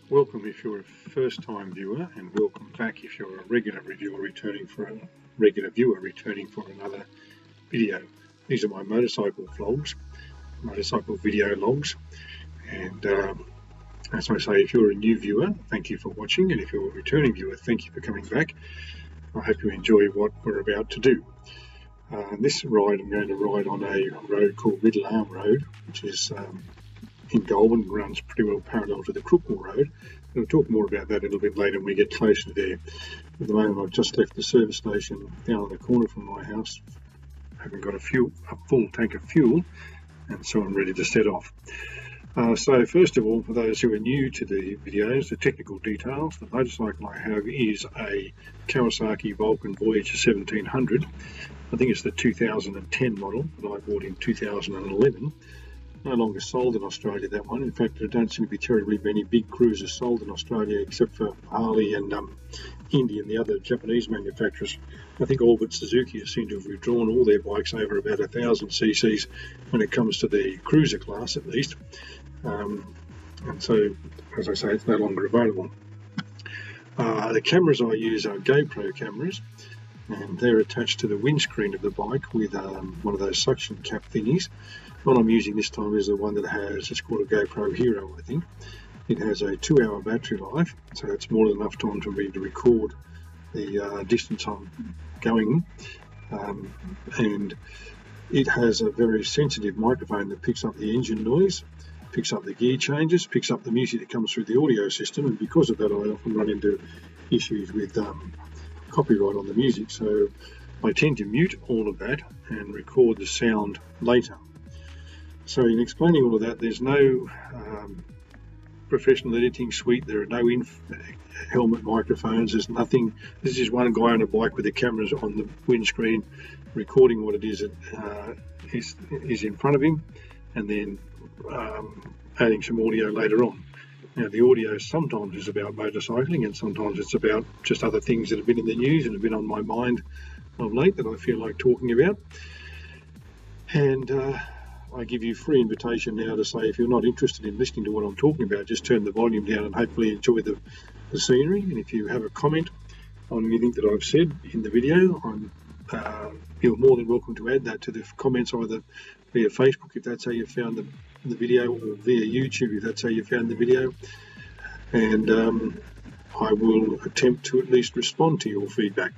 Welcome if you're a first-time viewer, and welcome back if you're a regular viewer returning for another video. These are my motorcycle vlogs, motorcycle video logs, and as I say, if you're a new viewer, thank you for watching, and if you're a returning viewer, thank you for coming back. I hope you enjoy what we're about to do. This ride, I'm going to ride on a road called Middle Arm Road, which is in Goulburn, runs pretty well parallel to the Crookmore Road. We'll talk more about that a little bit later when we get closer there. At the moment, I've just left the service station down on the corner from my house. I haven't got a full tank of fuel, and so I'm ready to set off. So first of all, for those who are new to the videos, the technical details, the motorcycle I have is a Kawasaki Vulcan Voyager 1700. I think it's the 2010 model that I bought in 2011. No longer sold in Australia, that one. In fact, there don't seem to be terribly many big cruisers sold in Australia except for Harley and Indy and the other Japanese manufacturers. I think all but Suzuki seem to have withdrawn all their bikes over about 1,000 cc's when it comes to the cruiser class, at least. And so, as I say, it's no longer available. The cameras I use are GoPro cameras, and they're attached to the windscreen of the bike with one of those suction cap thingies. The one I'm using this time is the one that has, it's called a GoPro Hero, I think. It has a 2-hour battery life, so it's more than enough time for me to record the distance I'm going. And it has a very sensitive microphone that picks up the engine noise, picks up the gear changes, picks up the music that comes through the audio system, and because of that I often run into issues with copyright on the music, so I tend to mute all of that and record the sound later. So in explaining all of that, there's no professional editing suite, there are no helmet microphones, there's nothing. This is one guy on a bike with the cameras on the windscreen recording what it is that is in front of him, and then adding some audio later on. Now, the audio sometimes is about motorcycling and sometimes it's about just other things that have been in the news and have been on my mind of late that I feel like talking about. And I give you free invitation now to say, if you're not interested in listening to what I'm talking about, just turn the volume down and hopefully enjoy the scenery. And if you have a comment on anything that I've said in the video, you're more than welcome to add that to the comments either via Facebook if that's how you found the video, or via YouTube if that's how you found the video, and I will attempt to at least respond to your feedback.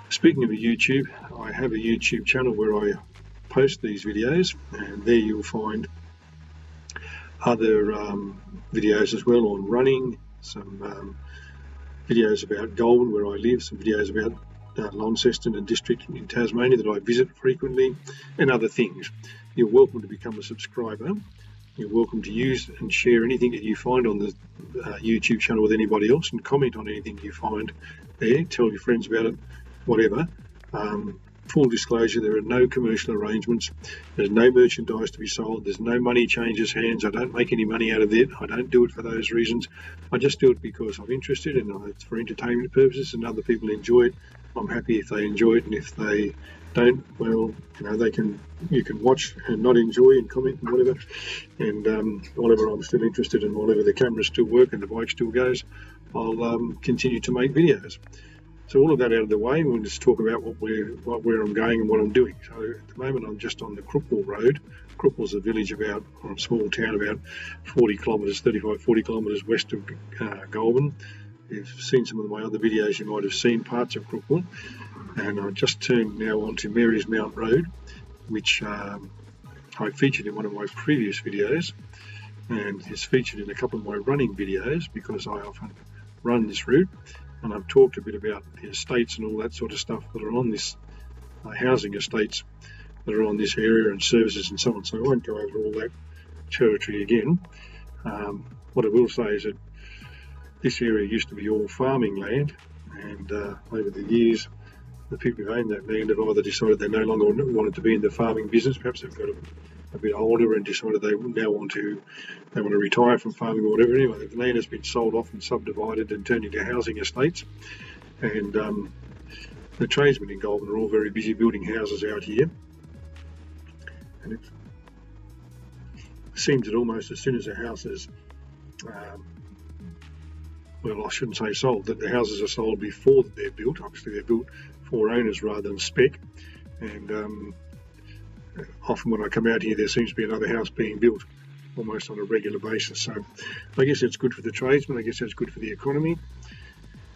Speaking of YouTube, I have a YouTube channel where I post these videos, and there you'll find other videos as well on running, some videos about Goulburn where I live, some videos about Launceston and district in Tasmania that I visit frequently, and other things. You're welcome to become a subscriber. You're welcome to use and share anything that you find on the YouTube channel with anybody else, and comment on anything you find there. Tell your friends about it, whatever. Full disclosure, there are no commercial arrangements. There's no merchandise to be sold. There's no money changes hands. I don't make any money out of it. I don't do it for those reasons. I just do it because I'm interested, and it's for entertainment purposes, and other people enjoy it. I'm happy if they enjoy it, and if they don't, well, you can watch and not enjoy and comment and whatever. And whatever I'm still interested in, whatever the cameras still work and the bike still goes, I'll continue to make videos. So all of that out of the way, we'll just talk about where I'm going and what I'm doing. So at the moment I'm just on the Crookmore Road. Crookmore's a village or a small town about 40 kilometres west of Goulburn. If you've seen some of my other videos, you might have seen parts of Crookmore. And I've just turned now onto Mary's Mount Road, which I featured in one of my previous videos, and is featured in a couple of my running videos because I often run this route. And I've talked a bit about the estates and all that sort of stuff that are on this, housing estates that are on this area and services and so on. So I won't go over all that territory again. What I will say is that this area used to be all farming land, and over the years the people who own that land have either decided they no longer wanted to be in the farming business. Perhaps they've got a bit older and decided they now want to retire from farming or whatever. Anyway, the land has been sold off and subdivided and turned into housing estates, and the tradesmen in Goulburn are all very busy building houses out here, and it seems that almost as soon as a house is well, I shouldn't say sold, that the houses are sold before they're built. Obviously, they're built for owners rather than spec. And often when I come out here, there seems to be another house being built almost on a regular basis. So I guess it's good for the tradesmen. I guess it's good for the economy.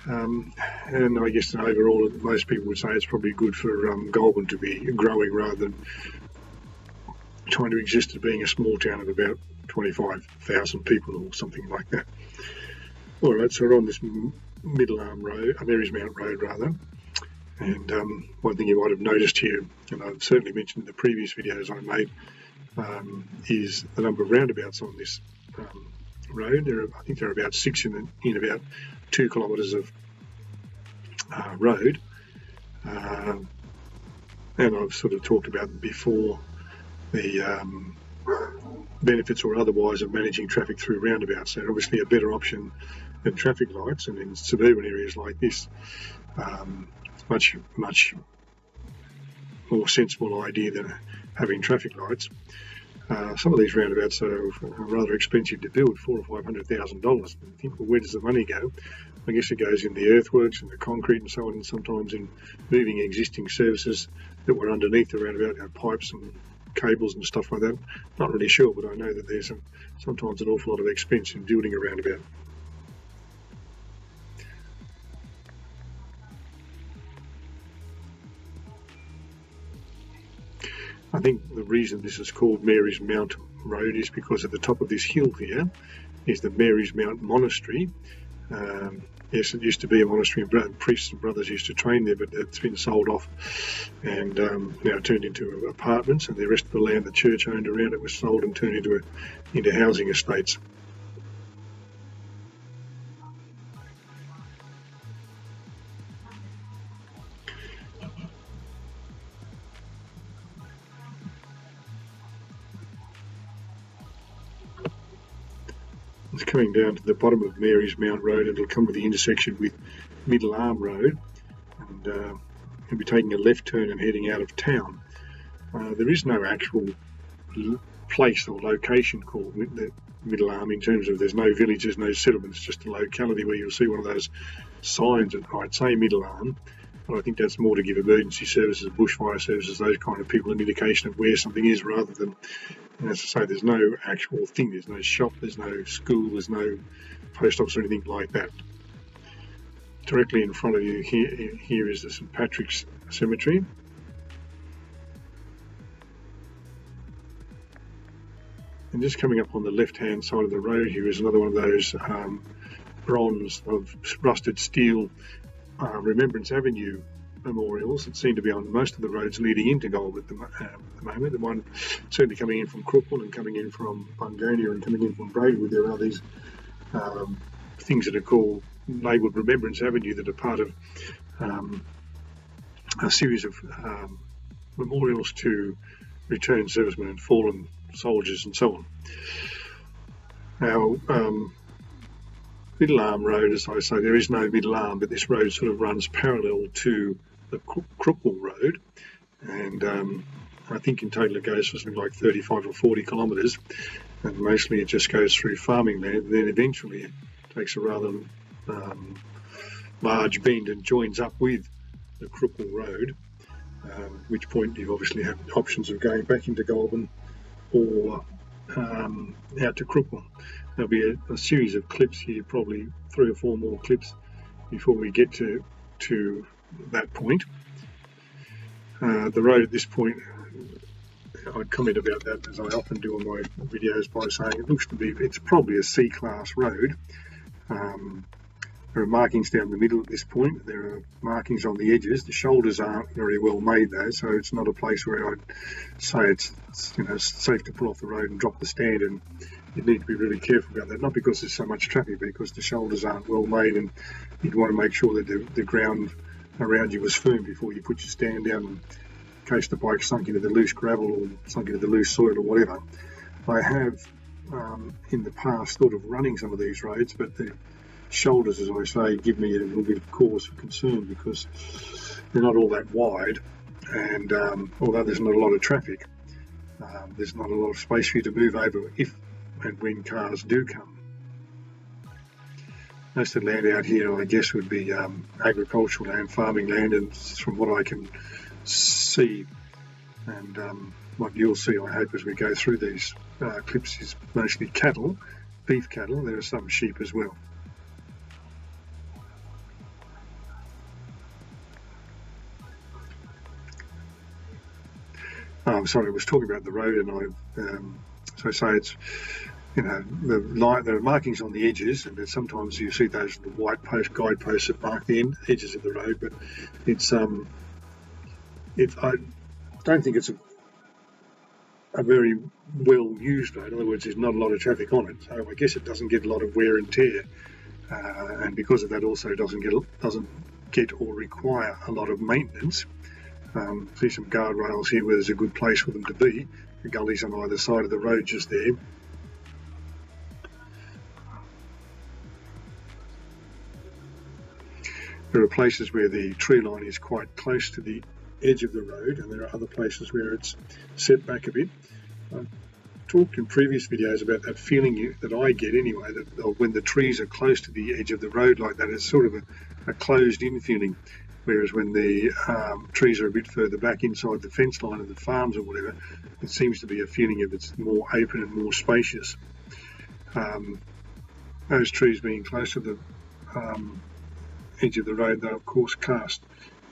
And I guess overall, most people would say it's probably good for Goulburn to be growing rather than trying to exist as being a small town of about 25,000 people or something like that. All right, so we're on this Middle Arm Road, Marys Mount Road rather. And one thing you might have noticed here, and I've certainly mentioned in the previous videos I made, is the number of roundabouts on this road. I think there are about 6 in about 2 kilometres of road. And I've sort of talked about before the benefits or otherwise of managing traffic through roundabouts. They're obviously a better option than traffic lights, and in suburban areas like this, much more sensible idea than having traffic lights. Some of these roundabouts are rather expensive to build, $400,000 or $500,000. I think, well, where does the money go? I guess it goes in the earthworks and the concrete and so on, and sometimes in moving existing services that were underneath the roundabout, pipes and cables and stuff like that. Not really sure, but I know that there's sometimes an awful lot of expense in building a roundabout. I think the reason this is called Marys Mount Road is because at the top of this hill here is the Marys Mount Monastery. Yes, it used to be a monastery, and priests and brothers used to train there, but it's been sold off and now turned into apartments, and the rest of the land the church owned around it was sold and turned into housing estates. It's coming down to the bottom of Marys Mount Road. It'll come to the intersection with Middle Arm Road, and you'll be taking a left turn and heading out of town. There is no actual place or location called the Middle Arm in terms of there's no villages, no settlements, just a locality where you'll see one of those signs that might say Middle Arm. But I think that's more to give emergency services, bushfire services, those kind of people an indication of where something is rather than, as I say, there's no actual thing, there's no shop, there's no school, there's no post office or anything like that. Directly in front of you here is the St Patrick's Cemetery. And just coming up on the left-hand side of the road here is another one of those bronze of rusted steel Remembrance Avenue memorials that seem to be on most of the roads leading into Goulburn at the moment. The one certainly coming in from Crookwell and coming in from Bungonia and coming in from Braidwood, there are these things that are called labelled Remembrance Avenue that are part of a series of memorials to returned servicemen and fallen soldiers and so on. Now, Middle Arm Road, as I say, there is no Middle Arm, but this road sort of runs parallel to the Crookwell Road, and I think in total it goes for something like 35 or 40 kilometres, and mostly it just goes through farming land, and then eventually it takes a rather large bend and joins up with the Crookwell Road, at which point you obviously have options of going back into Goulburn or out to Crookwell. There'll be a series of clips here, probably 3 or 4 more clips before we get to that point. The road at this point, I'd comment about that as I often do on my videos by saying it looks to be, it's probably a C-class road. There are markings down the middle at this point. There are markings on the edges. The shoulders aren't very well made though, so it's not a place where I'd say it's safe to pull off the road and drop the stand, and you need to be really careful about that. Not because there's so much traffic, but because the shoulders aren't well made, and you'd want to make sure that the ground around you was firm before you put your stand down in case the bike sunk into the loose gravel or sunk into the loose soil or whatever. I have in the past thought of running some of these roads, but the shoulders, as I say, give me a little bit of cause for concern because they're not all that wide, and although there's not a lot of traffic, there's not a lot of space for you to move over if and when cars do come. Most of the land out here, I guess, would be agricultural land, farming land, and from what I can see, and what you'll see, I hope, as we go through these clips, is mostly cattle, beef cattle. There are some sheep as well. I'm sorry, I was talking about the road, and so I say it's, you know, there are markings on the edges, and sometimes you see those white guideposts that mark the edges of the road, but it's I don't think it's a very well used road. In other words, there's not a lot of traffic on it, so I guess it doesn't get a lot of wear and tear, and because of that, also doesn't get or require a lot of maintenance. See some guardrails here where there's a good place for them to be. The gullies on either side of the road just there. There are places where the tree line is quite close to the edge of the road, and there are other places where it's set back a bit. I've talked in previous videos about that feeling that I get anyway, that when the trees are close to the edge of the road like that, it's sort of a closed-in feeling. Whereas when the trees are a bit further back inside the fence line of the farms or whatever, it seems to be a feeling of it's more open and more spacious. Those trees being close to the edge of the road, they of course cast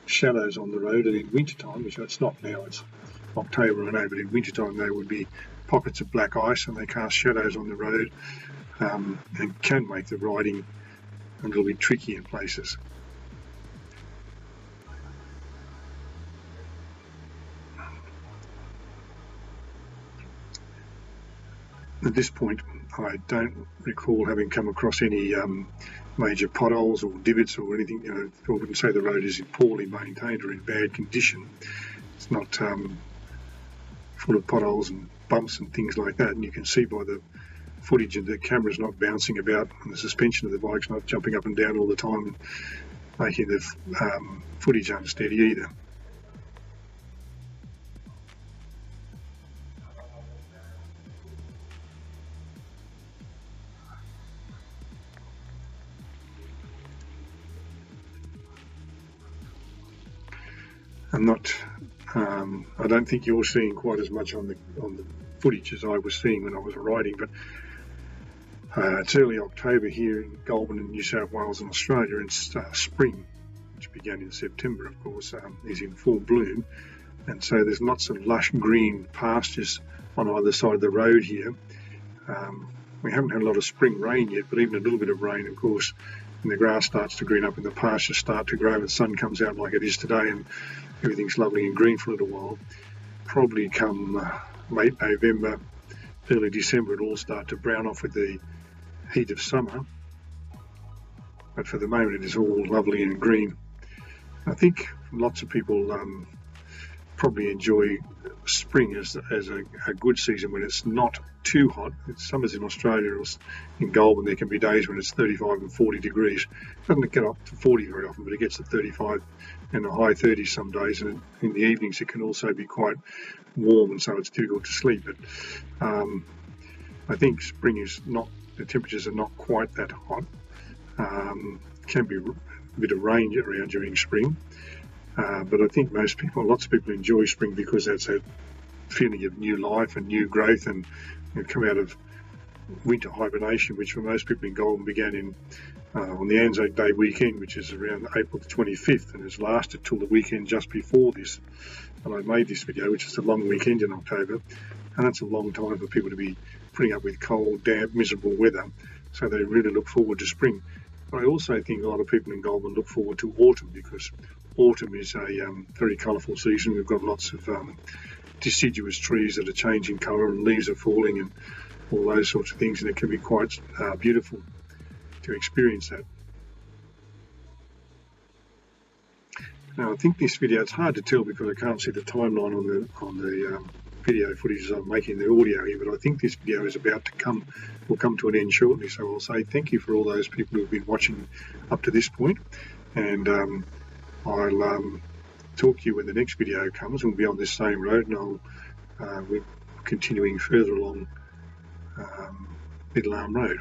shadows on the road, and in wintertime, which it's not now, it's October, I know, but in wintertime they would be pockets of black ice, and they cast shadows on the road and can make the riding a little bit tricky in places. At this point, I don't recall having come across any major potholes or divots or anything. You know, I wouldn't say the road is poorly maintained or in bad condition. It's not full of potholes and bumps and things like that. And you can see by the footage that the camera's not bouncing about and the suspension of the bike's not jumping up and down all the time and making the footage unsteady either. I don't think you're seeing quite as much on the footage as I was seeing when I was riding, but it's early October here in Goulburn in New South Wales and Australia, and spring, which began in September, of course, is in full bloom, and so there's lots of lush green pastures on either side of the road here. We haven't had a lot of spring rain yet, but even a little bit of rain, of course, and the grass starts to green up and the pastures start to grow and the sun comes out like it is today and everything's lovely and green for a little while. Probably come late November, early December, it'll all start to brown off with the heat of summer. But for the moment, it is all lovely and green. I think lots of people probably enjoy spring as a good season when it's not too hot. Summers in Australia or in Goulburn, there can be days when it's 35 and 40 degrees. It doesn't get up to 40 very often, but it gets to 35 and the high 30s some days, and in the evenings it can also be quite warm, and so it's difficult to sleep. But I think spring is not, the temperatures are not quite that hot. Can be a bit of rain around during spring. But I think lots of people enjoy spring because that's a feeling of new life and new growth, and come out of winter hibernation, which for most people in Goulburn began on the Anzac Day weekend, which is around April the 25th, and has lasted till the weekend just before this. And I made this video, which is a long weekend in October, and that's a long time for people to be putting up with cold, damp, miserable weather. So they really look forward to spring. But I also think a lot of people in Goulburn look forward to autumn, because autumn is a very colourful season. We've got lots of deciduous trees that are changing colour and leaves are falling and all those sorts of things, and it can be quite beautiful to experience that. Now I think this video, it's hard to tell because I can't see the timeline on the video footage as I'm making the audio here, but I think this video is will come to an end shortly. So I'll say thank you for all those people who've been watching up to this point, and I'll talk to you when the next video comes. We'll be on this same road, and we're continuing further along Middle Arm Road.